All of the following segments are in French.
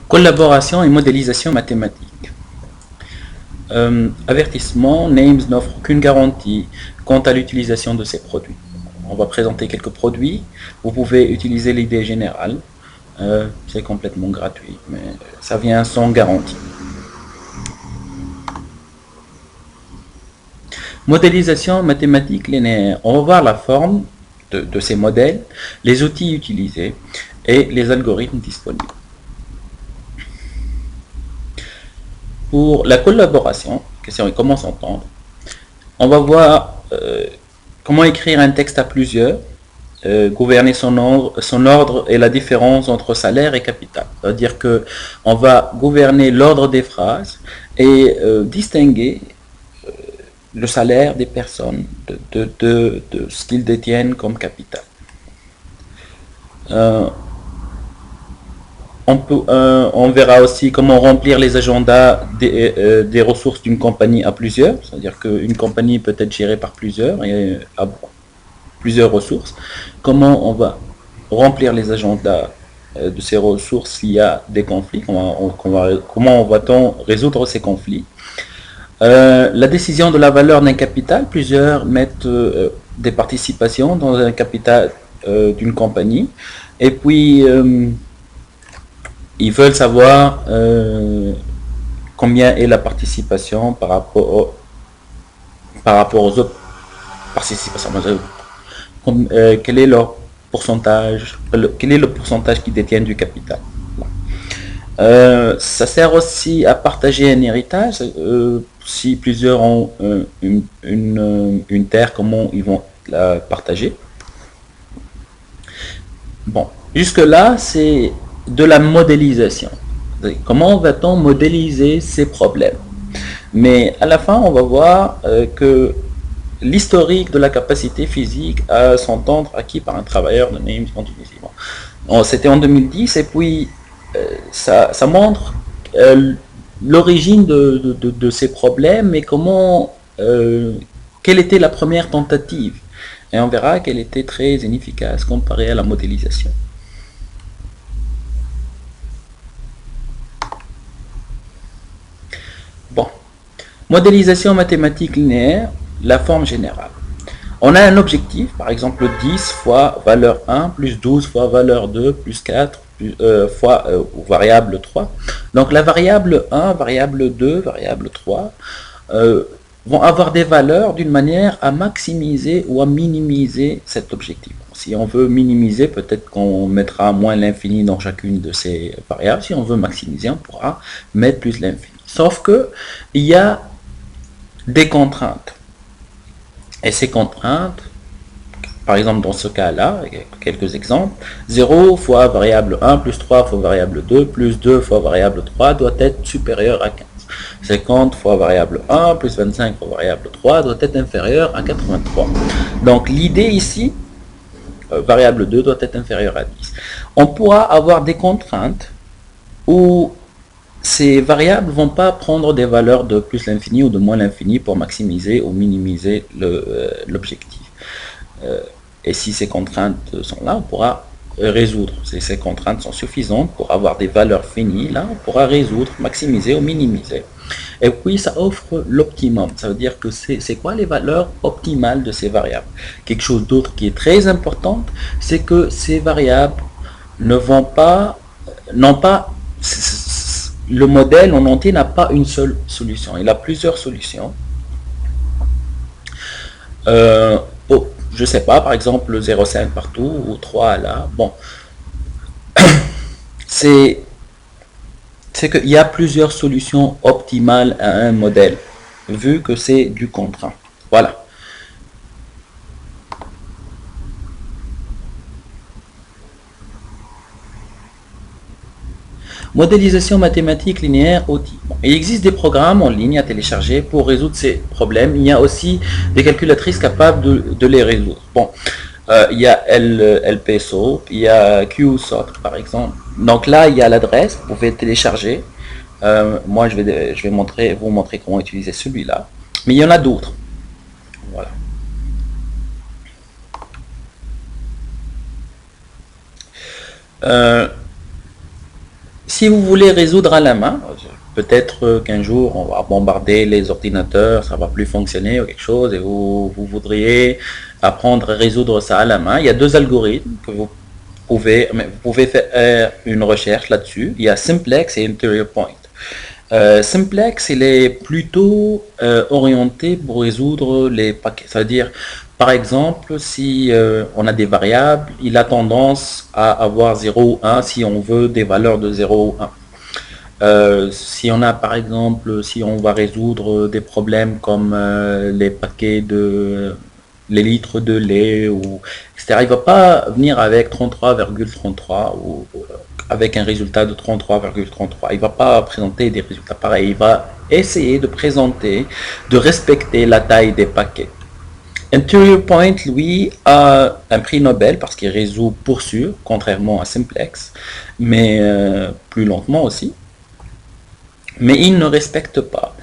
Collaboration et modélisation mathématique. Avertissement, Names n'offre aucune garantie quant à l'utilisation de ces produits. On va présenter quelques produits. Vous pouvez utiliser l'idée générale. C'est complètement gratuit, mais ça vient sans garantie. Modélisation mathématique linéaire. On va voir la forme de ces modèles, les outils utilisés et les algorithmes disponibles. Pour la collaboration, question est comment s'entendre, on va voir comment écrire un texte à plusieurs, gouverner son ordre et la différence entre salaire et capital. C'est-à-dire que on va gouverner l'ordre des phrases et distinguer le salaire des personnes de ce qu'ils détiennent comme capital. On verra aussi comment remplir les agendas des ressources d'une compagnie à plusieurs, c'est-à-dire qu'une compagnie peut être gérée par plusieurs et a plusieurs ressources. Comment on va remplir les agendas de ces ressources s'il y a des conflits, comment va-t-on résoudre ces conflits. La décision de la valeur d'un capital, plusieurs mettent des participations dans un capital d'une compagnie, et puis ils veulent savoir combien est la participation par rapport aux autres participations. Quel est leur pourcentage, quel est le pourcentage qu'ils détiennent du capital. Ça sert aussi à partager un héritage. Si plusieurs ont une terre, comment ils vont la partager. Bon, jusque-là, c'est de la modélisation. Comment va-t-on modéliser ces problèmes? Mais à la fin, on va voir que l'historique de la capacité physique à s'entendre acquis par un travailleur de Names continuellement. C'était en 2010, et puis ça montre l'origine de ces problèmes et comment, quelle était la première tentative. Et on verra qu'elle était très inefficace comparée à la modélisation. Bon, modélisation mathématique linéaire, la forme générale. On a un objectif, par exemple 10 fois valeur 1 plus 12 fois valeur 2 plus 4 fois variable 3. Donc la variable 1, variable 2, variable 3 vont avoir des valeurs d'une manière à maximiser ou à minimiser cet objectif. Si on veut minimiser, peut-être qu'on mettra moins l'infini dans chacune de ces variables. Si on veut maximiser, on pourra mettre plus l'infini. Sauf que il y a des contraintes. Et ces contraintes, par exemple dans ce cas-là, quelques exemples, 0 fois variable 1 plus 3 fois variable 2 plus 2 fois variable 3 doit être supérieur à 15. 50 fois variable 1 plus 25 fois variable 3 doit être inférieur à 83. Donc l'idée ici, variable 2 doit être inférieur à 10. On pourra avoir des contraintes où ces variables ne vont pas prendre des valeurs de plus l'infini ou de moins l'infini pour maximiser ou minimiser l'objectif. Et si ces contraintes sont là, on pourra résoudre. Si ces contraintes sont suffisantes pour avoir des valeurs finies, là, on pourra résoudre, maximiser ou minimiser. Et puis, ça offre l'optimum. Ça veut dire que c'est quoi les valeurs optimales de ces variables? Quelque chose d'autre qui est très important, c'est que ces variables ne vont pas, n'ont pas, le modèle en entier n'a pas une seule solution. Il a plusieurs solutions. Je sais pas, par exemple 0,5 partout ou 3 là. Bon, c'est qu'il y a plusieurs solutions optimales à un modèle, vu que c'est du contraint. Voilà. Modélisation mathématique linéaire outil. Bon, il existe des programmes en ligne à télécharger pour résoudre ces problèmes. Il y a aussi des calculatrices capables de les résoudre. Bon, il y a LPSO, il y a QSOT par exemple. Donc là, il y a l'adresse, vous pouvez télécharger. Moi, je vais vous montrer comment utiliser celui-là. Mais il y en a d'autres. Voilà. Si vous voulez résoudre à la main, peut-être qu'un jour on va bombarder les ordinateurs, ça va plus fonctionner ou quelque chose, et vous voudriez apprendre à résoudre ça à la main. Il y a deux algorithmes que vous pouvez faire une recherche là-dessus. Il y a Simplex et Interior Point. Simplex, il est plutôt orienté pour résoudre les paquets. C'est-à-dire, par exemple, si on a des variables, il a tendance à avoir 0 ou 1 si on veut des valeurs de 0 ou 1. Si on a par exemple, si on va résoudre des problèmes comme les paquets de les litres de lait ou etc. Il ne va pas venir avec 33,33 ou avec un résultat de 33,33. Il ne va pas présenter des résultats pareils. Il va essayer de présenter, de respecter la taille des paquets. Interior Point, lui, a un prix Nobel parce qu'il résout pour sûr, contrairement à Simplex, mais plus lentement aussi. Mais il ne respecte pas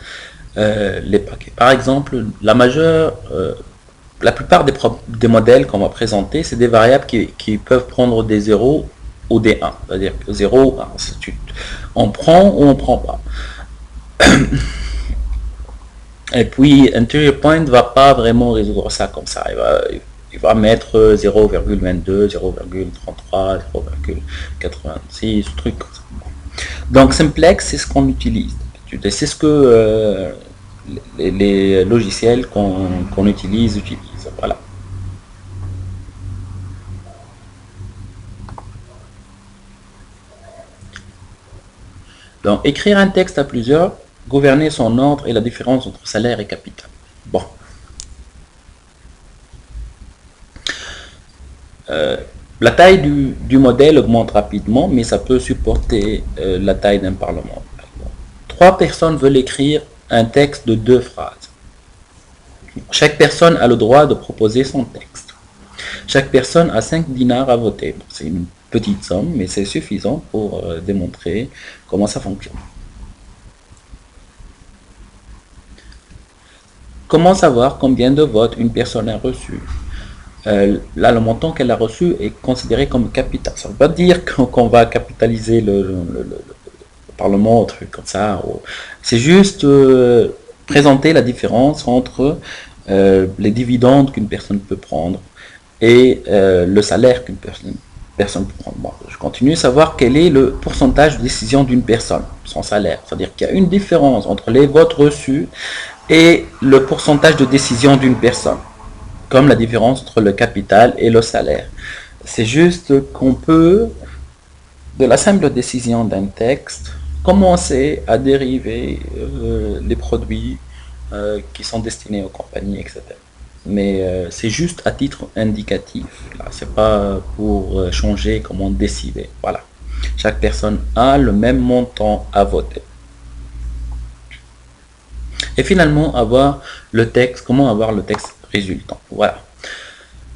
les paquets. Par exemple, la plupart des modèles qu'on va présenter, c'est des variables qui peuvent prendre des 0 ou des 1. C'est-à-dire que 0 ou 1. On prend ou on ne prend pas. Et puis, Interior Point ne va pas vraiment résoudre ça comme ça. Il va mettre 0,22, 0,33, 0,86, trucs comme ça. Donc, Simplex, c'est ce qu'on utilise. C'est ce que les logiciels qu'on utilise. Voilà. Donc, écrire un texte à plusieurs, gouverner son ordre et la différence entre salaire et capital. Bon. La taille du modèle augmente rapidement, mais ça peut supporter la taille d'un parlement. 3 personnes veulent écrire un texte de 2 phrases. Chaque personne a le droit de proposer son texte. Chaque personne a 5 dinars à voter. C'est une petite somme, mais c'est suffisant pour démontrer comment ça fonctionne. Comment savoir combien de votes une personne a reçu? Là, le montant qu'elle a reçu est considéré comme capital. Ça ne veut pas dire qu'on va capitaliser le Parlement, ou truc comme ça. C'est juste présenter la différence entre les dividendes qu'une personne peut prendre et le salaire qu'une personne peut prendre. Bon, je continue à savoir quel est le pourcentage de décision d'une personne, son salaire. C'est-à-dire qu'il y a une différence entre les votes reçus et le pourcentage de décision d'une personne, comme la différence entre le capital et le salaire. C'est juste qu'on peut, de la simple décision d'un texte, commencer à dériver les produits qui sont destinés aux compagnies, etc. Mais c'est juste à titre indicatif. C'est pas pour changer comment décider. Voilà. Chaque personne a le même montant à voter. Et finalement, comment avoir le texte résultant. Voilà.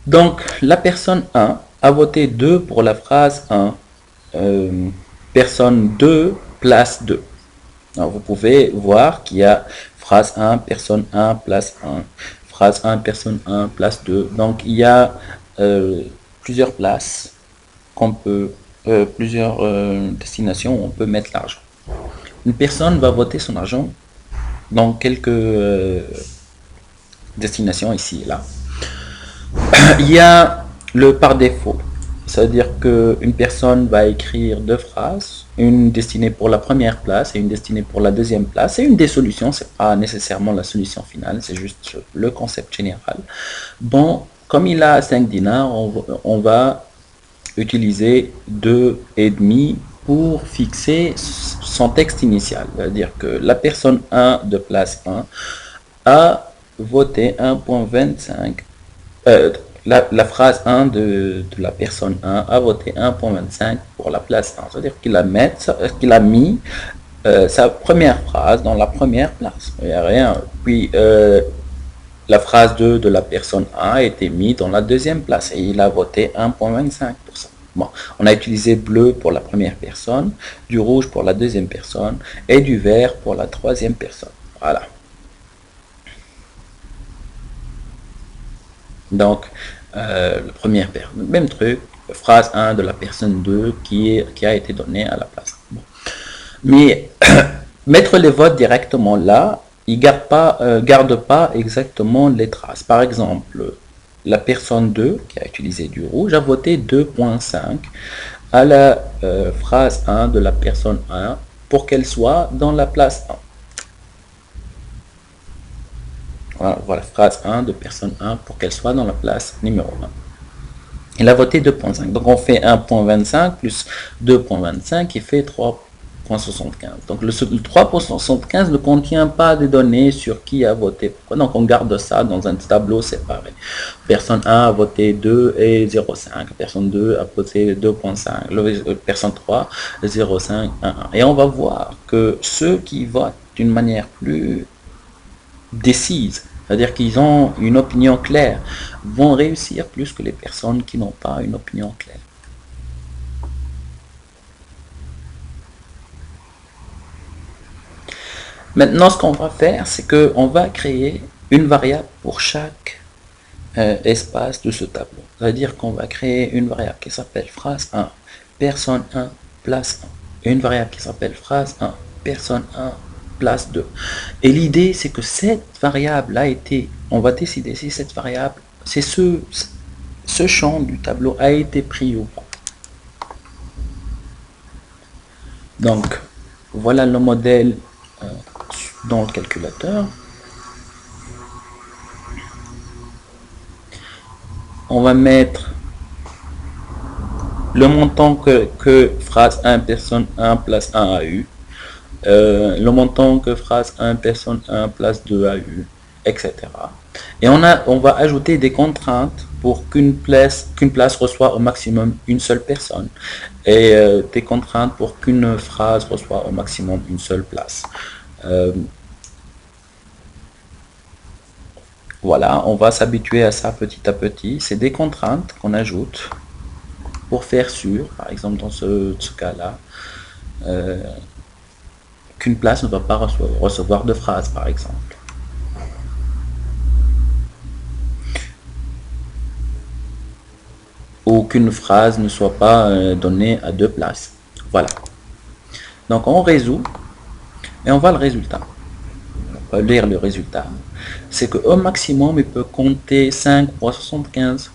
Donc, la personne 1 a voté 2 pour la phrase 1. Personne 2, place 2. Alors, vous pouvez voir qu'il y a phrase 1, personne 1, place 1. Phrase 1, personne 1, place 2. Donc, il y a plusieurs places plusieurs destinations où on peut mettre l'argent. Une personne va voter son argent dans quelques destinations ici et là. Il y a le par défaut. C'est-à-dire qu'une personne va écrire 2 phrases, une destinée pour la première place et une destinée pour la deuxième place. C'est une des solutions, c'est pas nécessairement la solution finale, c'est juste le concept général. Bon, comme il a 5 dinars, on va utiliser 2,5 pour fixer son texte initial. C'est-à-dire que la personne 1 de place 1 a voté 1,25. La phrase 1 de la personne 1 a voté 1,25 pour la place 1. C'est-à-dire qu'il a mis sa première phrase dans la première place. Il n'y a rien. Puis la phrase 2 de la personne 1 a été mise dans la deuxième place et il a voté 1,25%. Bon, on a utilisé bleu pour la première personne, du rouge pour la deuxième personne et du vert pour la troisième personne. Voilà. Donc, même truc, phrase 1 de la personne 2 qui a été donnée à la place. Bon. Mais mettre les votes directement là, il garde pas exactement les traces. Par exemple, la personne 2 qui a utilisé du rouge a voté 2.5 à la phrase 1 de la personne 1 pour qu'elle soit dans la place 1. Voilà, phrase 1 de personne 1 pour qu'elle soit dans la place numéro 1. Il a voté 2.5. Donc on fait 1.25 plus 2.25 qui fait 3.75. Donc le 3.75 ne contient pas de données sur qui a voté. Donc on garde ça dans un tableau séparé. Personne 1 a voté 2 et 0.5. Personne 2 a voté 2.5. Personne 3, 0.5, 1. Et on va voir que ceux qui votent d'une manière plus décise, c'est-à-dire qu'ils ont une opinion claire, vont réussir plus que les personnes qui n'ont pas une opinion claire. Maintenant, ce qu'on va faire, c'est qu'on va créer une variable pour chaque espace de ce tableau. C'est-à-dire qu'on va créer une variable qui s'appelle phrase 1, personne 1, place 1. Et une variable qui s'appelle phrase 1, personne 1, place 2. Et l'idée, c'est que cette variable a été, on va décider si cette variable, c'est ce champ du tableau a été pris ou pas. Donc, voilà le modèle dans le calculateur. On va mettre le montant que phrase 1, personne 1, place 1 a eu. Le montant que phrase 1, personne 1, place 2 a eu, etc. Et on va ajouter des contraintes pour qu'une place reçoit au maximum une seule personne et des contraintes pour qu'une phrase reçoit au maximum une seule place. Voilà, on va s'habituer à ça petit à petit. C'est des contraintes qu'on ajoute pour faire sûr, par exemple dans ce cas-là, qu'une place ne va pas recevoir de phrase, par exemple. Ou qu'une phrase ne soit pas donnée à deux places. Voilà. Donc on résout et on voit le résultat. On va lire le résultat. C'est qu'au maximum, il peut compter 5,75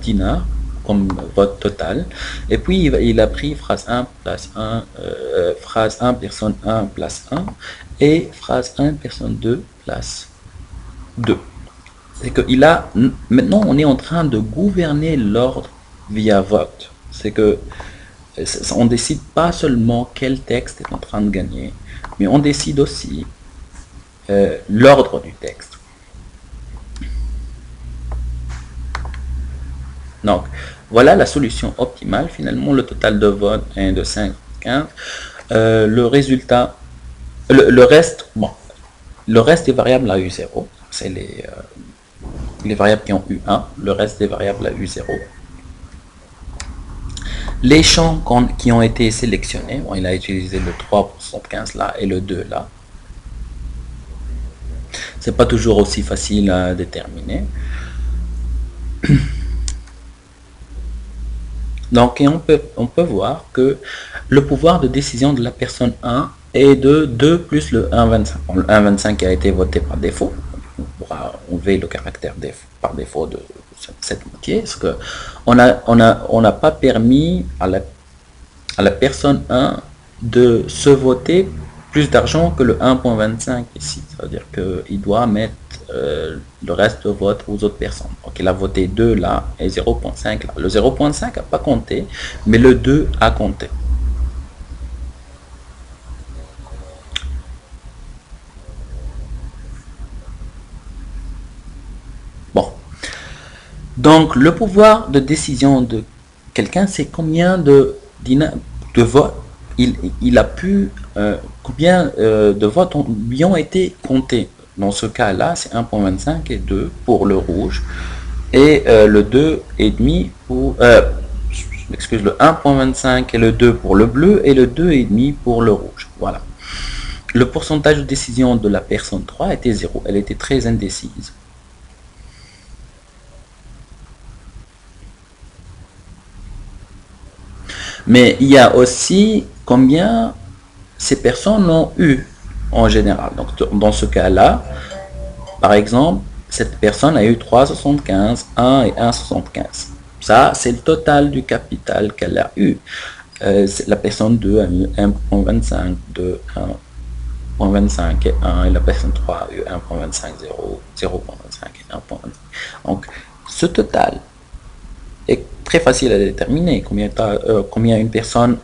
dinars comme vote total. Et puis il a pris phrase 1, place 1, phrase 1, personne 1, place 1, et phrase 1, personne 2, place 2. C'est que maintenant on est en train de gouverner l'ordre via vote. C'est que on décide pas seulement quel texte est en train de gagner, mais on décide aussi l'ordre du texte. Donc, voilà la solution optimale. Finalement, le total de vote est de 5,15. Le résultat, le reste, bon, le reste des variables a eu 0. C'est les variables qui ont eu 1. Le reste des variables a eu 0. Les champs qui ont été sélectionnés, bon, il a utilisé le 3,75 là et le 2 là. C'est pas toujours aussi facile à déterminer. Donc, et on peut voir que le pouvoir de décision de la personne 1 est de 2 plus le 1,25. Bon, le 1,25 a été voté par défaut. On pourra enlever le caractère par défaut de cette moitié. Parce que on n'a pas permis à la personne 1 de se voter plus d'argent que le 1,25 ici. C'est-à-dire qu'il doit mettre le reste de vote aux autres personnes. Donc il a voté 2 là et 0,5 là. Le 0,5 n'a pas compté, mais le 2 a compté. Bon. Donc le pouvoir de décision de quelqu'un, c'est combien de votes il a pu, combien de votes lui ont été comptés. Dans ce cas-là, c'est 1,25 et 2 pour le rouge. Et le 2,5 pour... excuse, le 1,25 et le 2 pour le bleu et le 2,5 pour le rouge. Voilà. Le pourcentage de décision de la personne 3 était 0. Elle était très indécise. Mais il y a aussi combien ces personnes ont eu en général. Donc, dans ce cas-là, par exemple, cette personne a eu 3,75, 1 et 1,75. Ça, c'est le total du capital qu'elle a eu. La personne 2 a eu 1,25, 2, 1,25 et 1, et la personne 3 a eu 1,25, 0, 0,25 et 1,25. Donc, ce total est très facile à déterminer. Combien une personne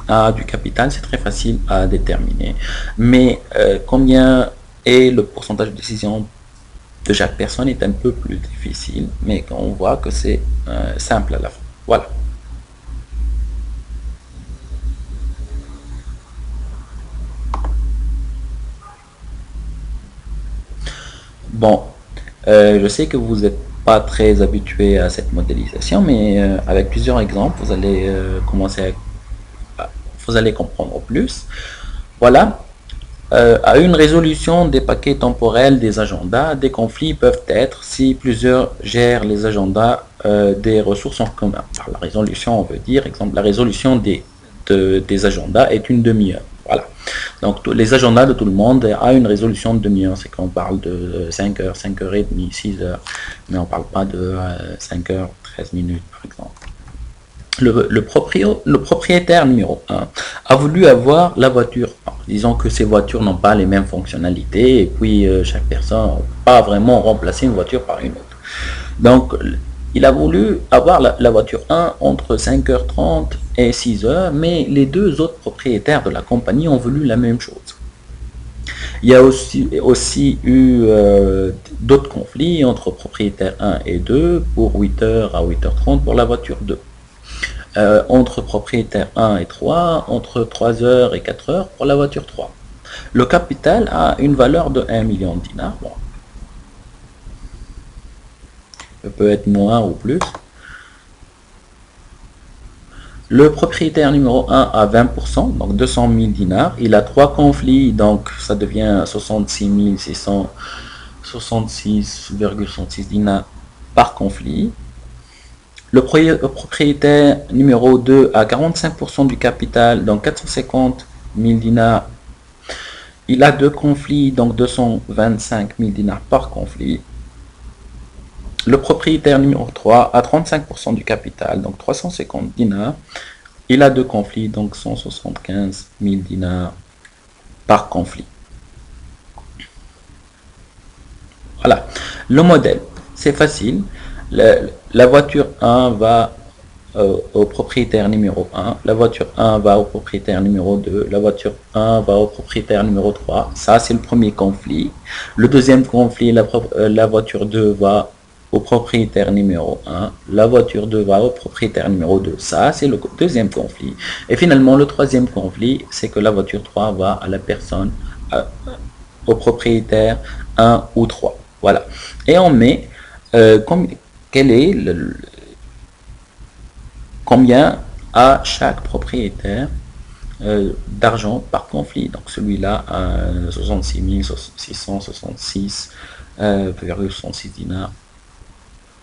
a du capital, c'est très facile à déterminer. Mais combien est le pourcentage de décision de chaque personne est un peu plus difficile, mais on voit que c'est simple à la fin. Voilà. Bon, je sais que vous n'êtes pas très habitué à cette modélisation, mais avec plusieurs exemples, vous allez vous allez comprendre plus. Voilà. À une résolution des paquets temporels des agendas, des conflits peuvent être si plusieurs gèrent les agendas des ressources en commun. Par la résolution, on veut dire, exemple, la résolution des agendas est une demi-heure. Voilà. Donc, les agendas de tout le monde a une résolution de demi-heure. C'est qu'on parle de 5 heures, 5 heures et demie, 6 heures. Mais on ne parle pas de 5 heures, 13 minutes, par exemple. Le propriétaire numéro 1 a voulu avoir la voiture. Disons que ces voitures n'ont pas les mêmes fonctionnalités et puis chaque personne n'a pas vraiment remplacé une voiture par une autre. Donc, il a voulu avoir la voiture 1 entre 5h30 et 6h, mais les deux autres propriétaires de la compagnie ont voulu la même chose. Il y a aussi eu d'autres conflits entre propriétaires 1 et 2 pour 8h à 8h30 pour la voiture 2. Entre propriétaires 1 et 3, entre 3 heures et 4 heures pour la voiture 3. Le capital a une valeur de 1 million de dinars. Bon. Ça peut être moins ou plus. Le propriétaire numéro 1 a 20%, donc 200 000 dinars. Il a 3 conflits, donc ça devient 66 666,66 dinars par conflit. Le propriétaire numéro 2 a 45% du capital, donc 450 000 dinars. Il a 2 conflits, donc 225 000 dinars par conflit. Le propriétaire numéro 3 a 35% du capital, donc 350 dinars. Il a 2 conflits, donc 175 000 dinars par conflit. Voilà. Le modèle, c'est facile. La voiture 1 va au propriétaire numéro 1, la voiture 1 va au propriétaire numéro 2, la voiture 1 va au propriétaire numéro 3. Ça, c'est le premier conflit. Le deuxième conflit, la voiture 2 va au propriétaire numéro 1, la voiture 2 va au propriétaire numéro 2. Ça, c'est le deuxième conflit. Et finalement, le troisième conflit, c'est que la voiture 3 va à la personne, au propriétaire 1 ou 3. Voilà. Et on met quel est combien a chaque propriétaire d'argent par conflit. Donc celui-là a 66 666,66 dinars.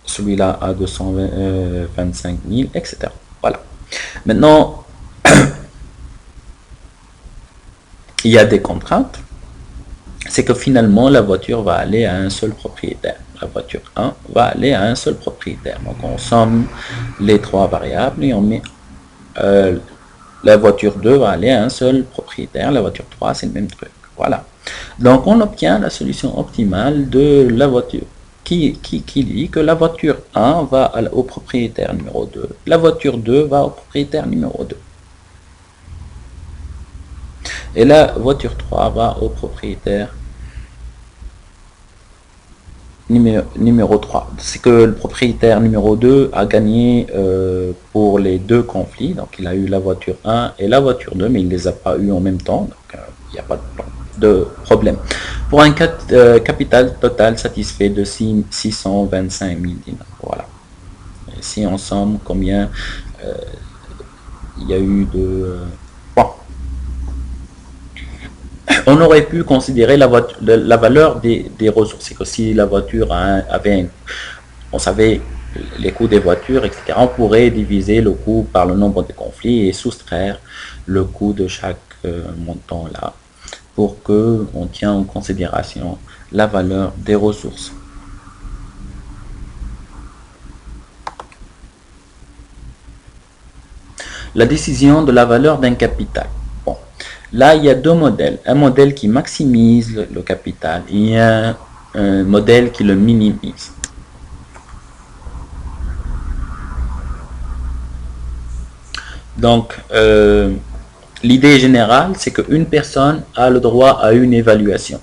Celui-là a 225 000, etc. Voilà. Maintenant, il y a des contraintes. C'est que finalement, la voiture va aller à un seul propriétaire. La voiture 1 va aller à un seul propriétaire. Donc, on somme les 3 variables et on met la voiture 2 va aller à un seul propriétaire. La voiture 3, c'est le même truc. Voilà. Donc, on obtient la solution optimale de la voiture qui dit que la voiture 1 va au propriétaire numéro 2. La voiture 2 va au propriétaire numéro 2. Et la voiture 3 va au propriétaire numéro 3. C'est que le propriétaire numéro 2 a gagné pour les deux conflits. Donc il a eu la voiture 1 et la voiture 2, mais il ne les a pas eu en même temps. Donc il n'y a pas de problème. Pour un capital total satisfait de 625 000 dinars. Voilà. Et si on somme combien il y a eu de... On aurait pu considérer la valeur des ressources. C'est que si la voiture avait, on savait les coûts des voitures, etc., on pourrait diviser le coût par le nombre de conflits et soustraire le coût de chaque montant-là pour que on tient en considération la valeur des ressources. La décision de la valeur d'un capital. Bon, là, il y a deux modèles. Un modèle qui maximise le capital et un modèle qui le minimise. Donc, l'idée générale, c'est qu'une personne a le droit à une évaluation.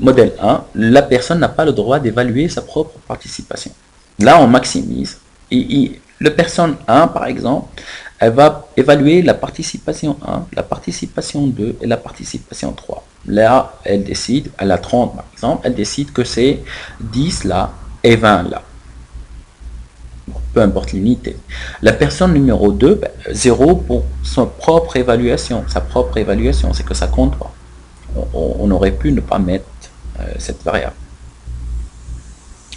Modèle 1, la personne n'a pas le droit d'évaluer sa propre participation. Là, on maximise. Et la personne 1, par exemple, elle va évaluer la participation 1, la participation 2 et la participation 3. Là, elle décide, elle a 30 par exemple, elle décide que c'est 10 là et 20 là. Peu importe l'unité. La personne numéro 2, 0 pour sa propre évaluation. Sa propre évaluation, c'est que ça compte pas. On aurait pu ne pas mettre cette variable.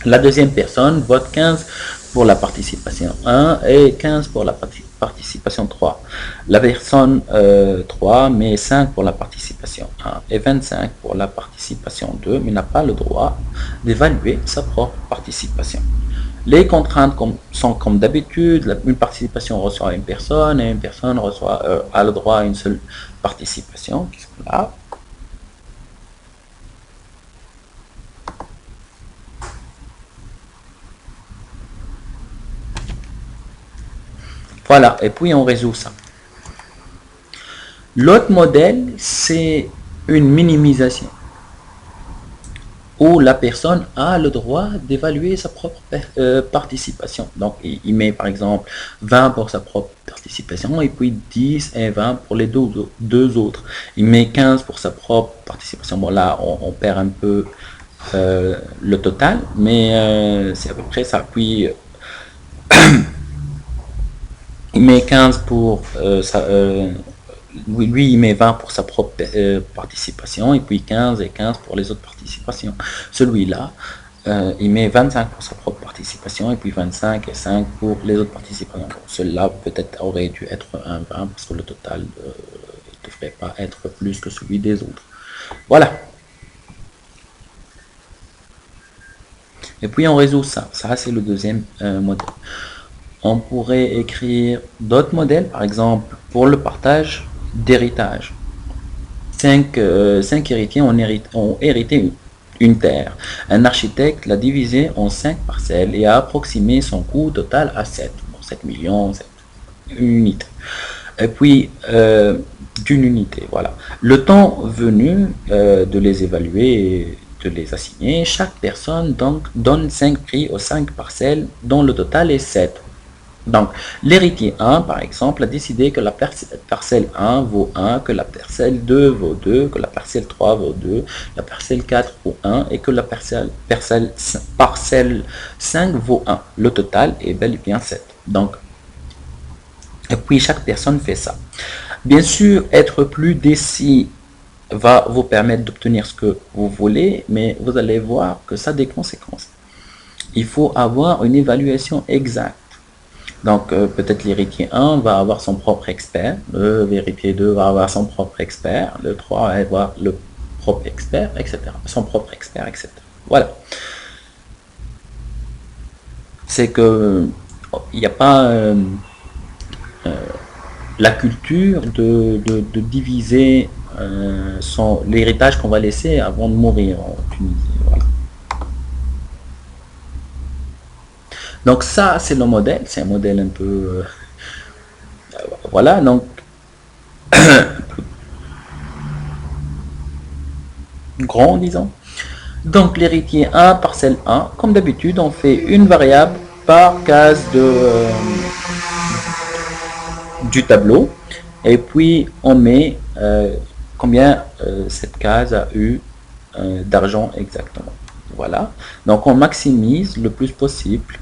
La deuxième personne vote 15 pour la participation 1 et 15 pour la participation 3. La personne 3 met 5 pour la participation 1 et 25 pour la participation 2, mais n'a pas le droit d'évaluer sa propre participation. Les contraintes sont comme d'habitude, une participation reçoit une personne et une personne a le droit à une seule participation, qui sont là. Voilà, et puis on résout ça. L'autre modèle, c'est une minimisation, où la personne a le droit d'évaluer sa propre participation. Donc, il met par exemple 20 pour sa propre participation, et puis 10 et 20 pour les deux autres. Il met 15 pour sa propre participation. Bon, là, on perd un peu le total, mais c'est à peu près ça. Puis, il met 15 pour lui il met 20 pour sa propre participation et puis 15 et 15 pour les autres participations. Celui-là il met 25 pour sa propre participation et puis 25 et 5 pour les autres participations. Celui-là peut-être aurait dû être un 20 parce que le total ne devrait pas être plus que celui des autres. Voilà. Et puis on résout ça. Ça c'est le deuxième modèle. On pourrait écrire d'autres modèles, par exemple pour le partage d'héritage. 5 héritiers ont hérité une terre. Un architecte l'a divisée en 5 parcelles et a approximé son coût total à 7. Bon, 7 millions, 7 unités. Et puis, d'une unité, voilà. Le temps venu de les évaluer et de les assigner, chaque personne donc donne 5 prix aux 5 parcelles dont le total est 7. Donc, l'héritier 1, par exemple, a décidé que la parcelle 1 vaut 1, que la parcelle 2 vaut 2, que la parcelle 3 vaut 2, la parcelle 4 vaut 1 et que la parcelle 5 vaut 1. Le total est bel et bien 7. Donc, et puis chaque personne fait ça. Bien sûr, être plus décis va vous permettre d'obtenir ce que vous voulez, mais vous allez voir que ça a des conséquences. Il faut avoir une évaluation exacte. Donc, peut-être l'héritier 1 va avoir son propre expert, l'héritier 2 va avoir son propre expert, le 3 va avoir le propre expert, etc. Son propre expert, etc. Voilà. C'est que il n'y a pas la culture de diviser l'héritage qu'on va laisser avant de mourir en Tunisie. Voilà. Donc ça, c'est le modèle. C'est un modèle un peu... voilà, donc... grand, disons. Donc l'héritier 1, parcelle 1. Comme d'habitude, on fait une variable par case du tableau. Et puis, on met combien cette case a eu d'argent exactement. Voilà. Donc, on maximise le plus possible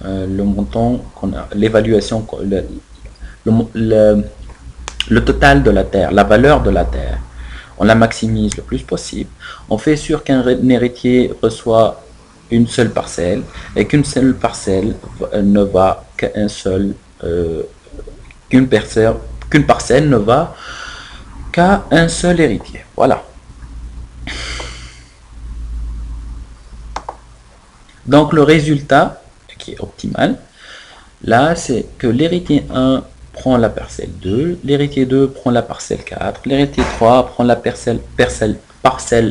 le montant qu'on a, l'évaluation, le total de la terre, la valeur de la terre. On la maximise le plus possible. On fait sûr qu'un héritier reçoit une seule parcelle et qu'une seule parcelle ne va qu'à un seul qu'une parcelle ne va qu'à un seul héritier. Voilà. Donc le résultat qui est optimal, là c'est que l'héritier 1 prend la parcelle 2, l'héritier 2 prend la parcelle 4, l'héritier 3 prend la parcelle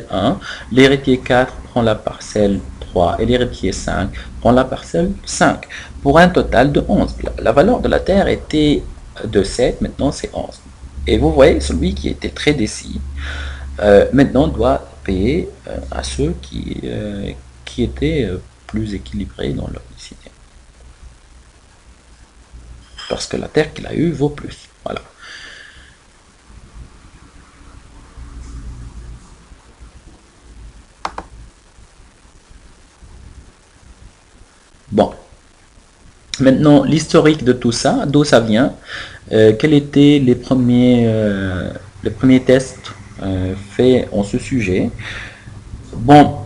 1, l'héritier 4 prend la parcelle 3 et l'héritier 5 prend la parcelle 5 pour un total de 11. La valeur de la terre était de 7, maintenant c'est 11. Et vous voyez, celui qui était très décis, maintenant doit payer à ceux qui étaient plus équilibrés dans leur décision. Parce que la terre qu'il a eue vaut plus. Voilà. Bon. Maintenant, l'historique de tout ça, d'où ça vient, quels étaient les premiers tests faits en ce sujet. Bon,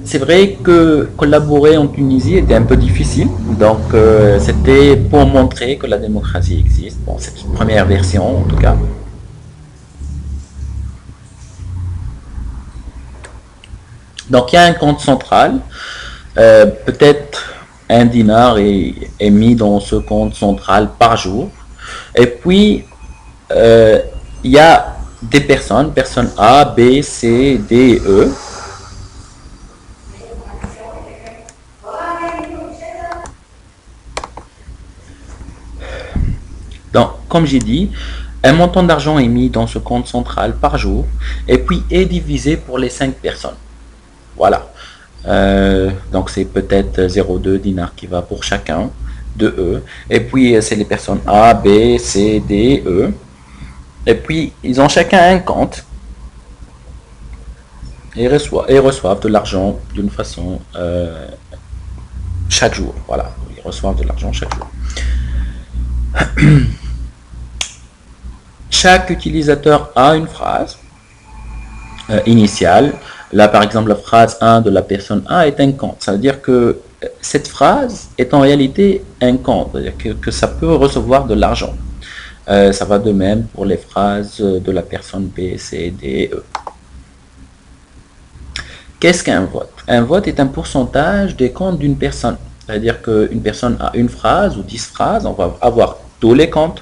c'est vrai que collaborer en Tunisie était un peu difficile, donc c'était pour montrer que la démocratie existe. Bon, c'est une première version en tout cas. Donc il y a un compte central, peut-être un dinar est mis dans ce compte central par jour. Et puis, il y a des personnes A, B, C, D, E. Donc, comme j'ai dit, un montant d'argent est mis dans ce compte central par jour et puis est divisé pour les 5 personnes. Voilà. Donc c'est peut-être 0,2 dinars qui va pour chacun de eux. Et puis c'est les personnes A, B, C, D, E. Et puis ils ont chacun un compte et reçoivent de l'argent d'une façon chaque jour. Voilà, ils reçoivent de l'argent chaque jour. Chaque utilisateur a une phrase initiale. Là, par exemple, la phrase 1 de la personne A est un compte. Ça veut dire que cette phrase est en réalité un compte, c'est-à-dire que ça peut recevoir de l'argent. Ça va de même pour les phrases de la personne B, C, D, E. Qu'est-ce qu'un vote? Un vote est un pourcentage des comptes d'une personne. C'est-à-dire qu'une personne a une phrase ou 10 phrases, on va avoir tous les comptes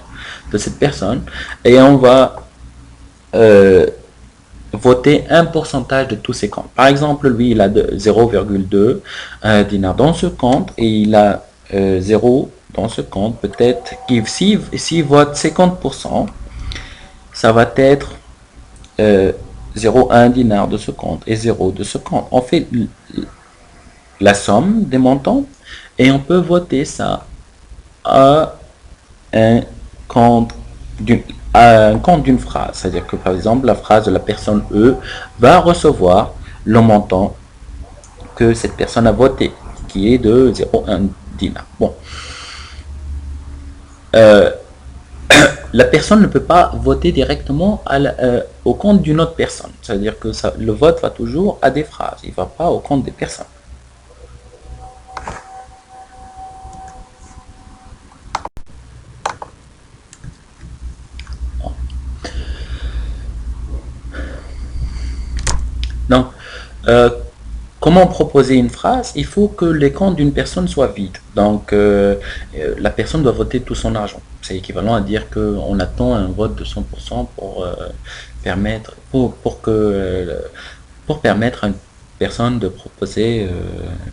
de cette personne et on va voter un pourcentage de tous ses comptes. Par exemple, lui, il a 0,2 dinars dans ce compte et il a 0 dans ce compte. Peut-être qu'il s'il vote 50%, ça va être 0,1 dinar de ce compte et 0 de ce compte. On fait la somme des montants et on peut voter ça à un compte d'une phrase. C'est-à-dire que par exemple, la phrase de la personne E va recevoir le montant que cette personne a voté, qui est de 0,1 dinar. Bon. La personne ne peut pas voter directement au compte d'une autre personne. C'est-à-dire que le vote va toujours à des phrases. Il ne va pas au compte des personnes. Donc, comment proposer une phrase? Il faut que les comptes d'une personne soient vides. Donc, la personne doit voter tout son argent. C'est équivalent à dire qu'on attend un vote de 100% pour permettre à une personne de proposer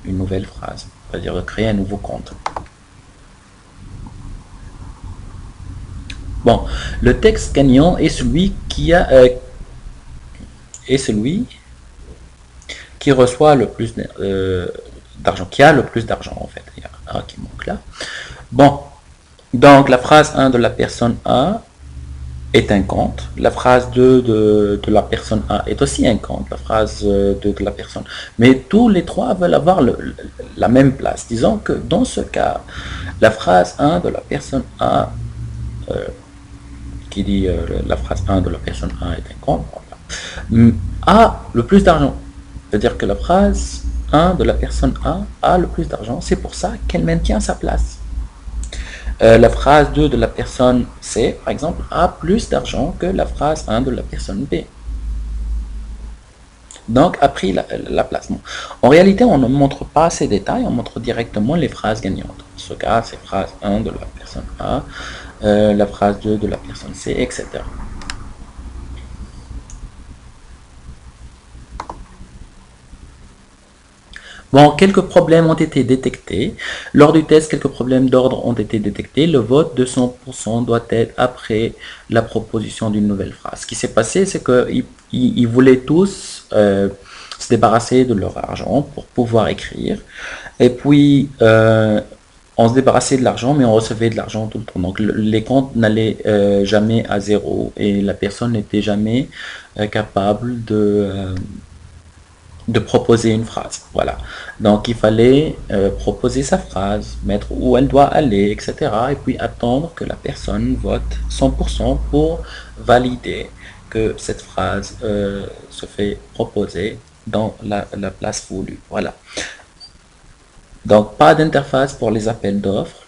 une nouvelle phrase, c'est-à-dire de créer un nouveau compte. Bon, le texte gagnant est celui qui reçoit le plus d'argent, qui a le plus d'argent en fait. Il y a un qui manque là. Bon, donc la phrase 1 de la personne A est un compte. La phrase 2 de la personne A est aussi un compte. La phrase 2 de la personne. Mais tous les trois veulent avoir la même place. Disons que dans ce cas, la phrase 1 de la personne A qui dit la phrase 1 de la personne A est un compte, a le plus d'argent. C'est-à-dire que la phrase 1 de la personne A le plus d'argent, c'est pour ça qu'elle maintient sa place. La phrase 2 de la personne C, par exemple, a plus d'argent que la phrase 1 de la personne B. Donc, a pris la place. Bon. En réalité, on ne montre pas ces détails, on montre directement les phrases gagnantes. En ce cas, c'est phrase 1 de la personne A, la phrase 2 de la personne C, etc. Bon, quelques problèmes ont été détectés. Lors du test, quelques problèmes d'ordre ont été détectés. Le vote de 100% doit être après la proposition d'une nouvelle phrase. Ce qui s'est passé, c'est qu'ils voulaient tous se débarrasser de leur argent pour pouvoir écrire. Et puis, on se débarrassait de l'argent, mais on recevait de l'argent tout le temps. Donc, les comptes n'allaient jamais à zéro et la personne n'était jamais capable de proposer une phrase. Voilà. Donc il fallait proposer sa phrase, mettre où elle doit aller, etc. Et puis attendre que la personne vote 100% pour valider que cette phrase se fait proposer dans la place voulue. Voilà. Donc pas d'interface pour les appels d'offres.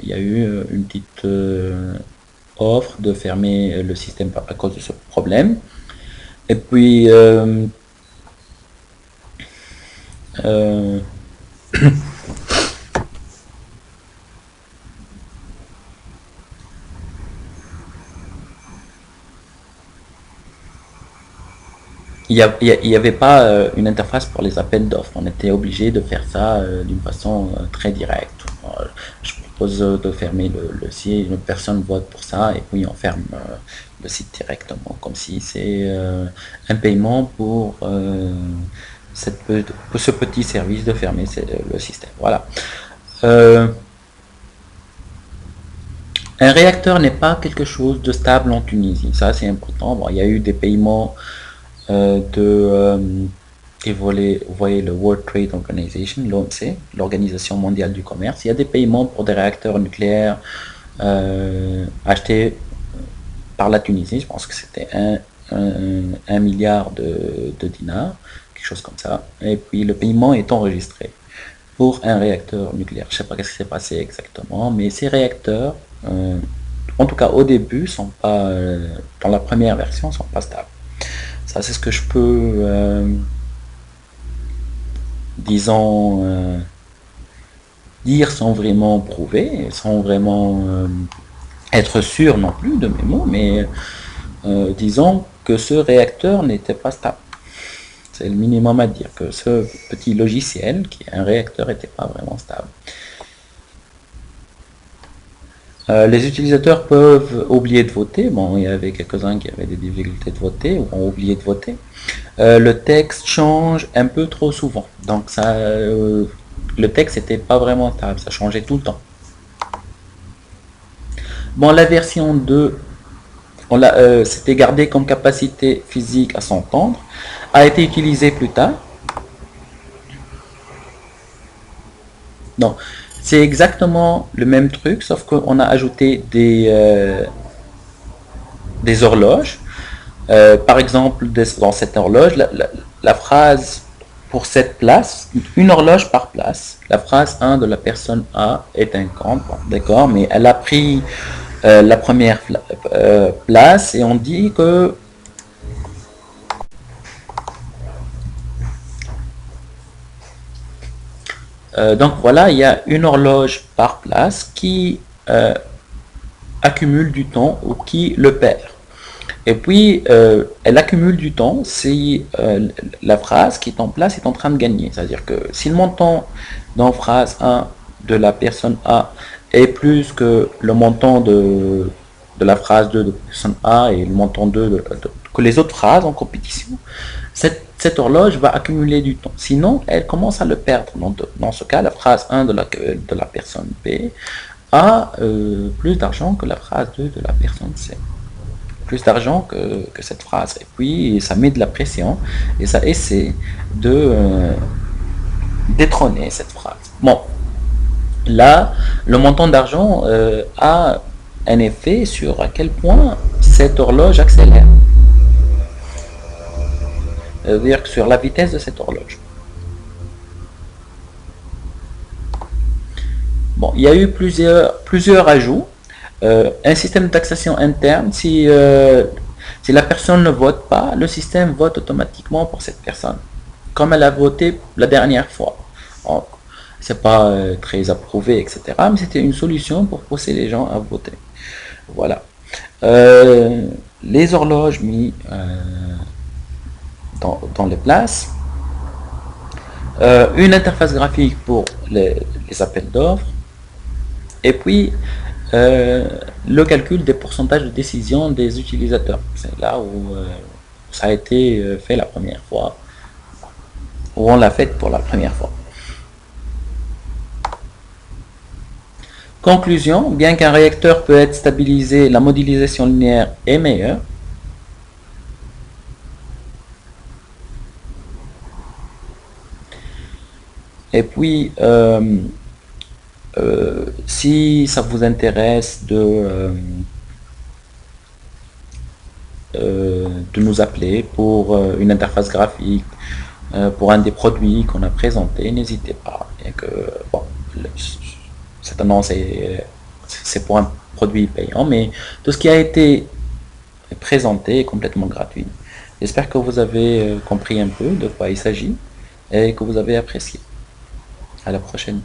Il y a eu une petite offre de fermer le système à cause de ce problème. Et puis il n'y avait pas une interface pour les appels d'offres. On était obligé de faire ça d'une façon très directe. Je propose de fermer le site, une personne vote pour ça et puis on ferme le site directement, comme si c'est un paiement pour ce petit service de fermer le système. Voilà. Un réacteur n'est pas quelque chose de stable en Tunisie. Ça, c'est important. Bon, il y a eu des paiements et vous voyez le World Trade Organization, l'OMC, l'Organisation mondiale du commerce. Il y a des paiements pour des réacteurs nucléaires achetés par la Tunisie. Je pense que c'était 1 milliard de dinars, quelque chose comme ça. Et puis le paiement est enregistré pour un réacteur nucléaire. Je ne sais pas ce qui s'est passé exactement, mais ces réacteurs, en tout cas au début, sont pas, dans la première version, sont pas stables. Ça, c'est ce que je peux, disons, dire sans vraiment prouver, sans vraiment être sûr non plus de mes mots, mais disons que ce réacteur n'était pas stable. C'est le minimum à dire, que ce petit logiciel, qui est un réacteur, n'était pas vraiment stable. Les utilisateurs peuvent oublier de voter. Bon, il y avait quelques-uns qui avaient des difficultés de voter ou ont oublié de voter. Le texte change un peu trop souvent. Donc ça, le texte n'était pas vraiment stable, ça changeait tout le temps. Bon, la version 2, c'était gardé comme capacité physique à s'entendre, a été utilisée plus tard. Donc, c'est exactement le même truc, sauf qu'on a ajouté des horloges. Par exemple, dans cette horloge, la phrase pour cette place, une horloge par place, la phrase 1 de la personne A est un compte, bon, d'accord, mais elle a pris la première place et on dit que donc voilà, il y a une horloge par place qui accumule du temps ou qui le perd. Et puis, elle accumule du temps si la phrase qui est en place est en train de gagner. C'est-à-dire que si le montant dans phrase 1 de la personne A est plus que le montant de la phrase 2 de la personne A et le montant 2 que les autres phrases en compétition, cette horloge va accumuler du temps. Sinon, elle commence à le perdre. Dans ce cas, la phrase 1 de la personne B a plus d'argent que la phrase 2 de la personne C. Plus d'argent que cette phrase. Et puis, ça met de la pression et ça essaie de détrôner cette phrase. Bon, là, le montant d'argent a un effet sur à quel point cette horloge accélère. C'est-à-dire sur la vitesse de cette horloge. Bon, il y a eu plusieurs ajouts. Un système de taxation interne, si la personne ne vote pas, le système vote automatiquement pour cette personne, comme elle a voté la dernière fois. Donc, c'est pas très approuvé, etc. Mais c'était une solution pour pousser les gens à voter. Voilà. Les horloges mis dans les places. Une interface graphique pour les appels d'offres. Et puis, le calcul des pourcentages de décision des utilisateurs. C'est là où ça a été fait la première fois, où on l'a fait pour la première fois. Conclusion, bien qu'un réacteur peut être stabilisé, la modélisation linéaire est meilleure. Et puis, si ça vous intéresse de nous appeler pour une interface graphique, pour un des produits qu'on a présenté, n'hésitez pas. Et que, bon, cette annonce c'est pour un produit payant, mais tout ce qui a été présenté est complètement gratuit. J'espère que vous avez compris un peu de quoi il s'agit et que vous avez apprécié. À la prochaine.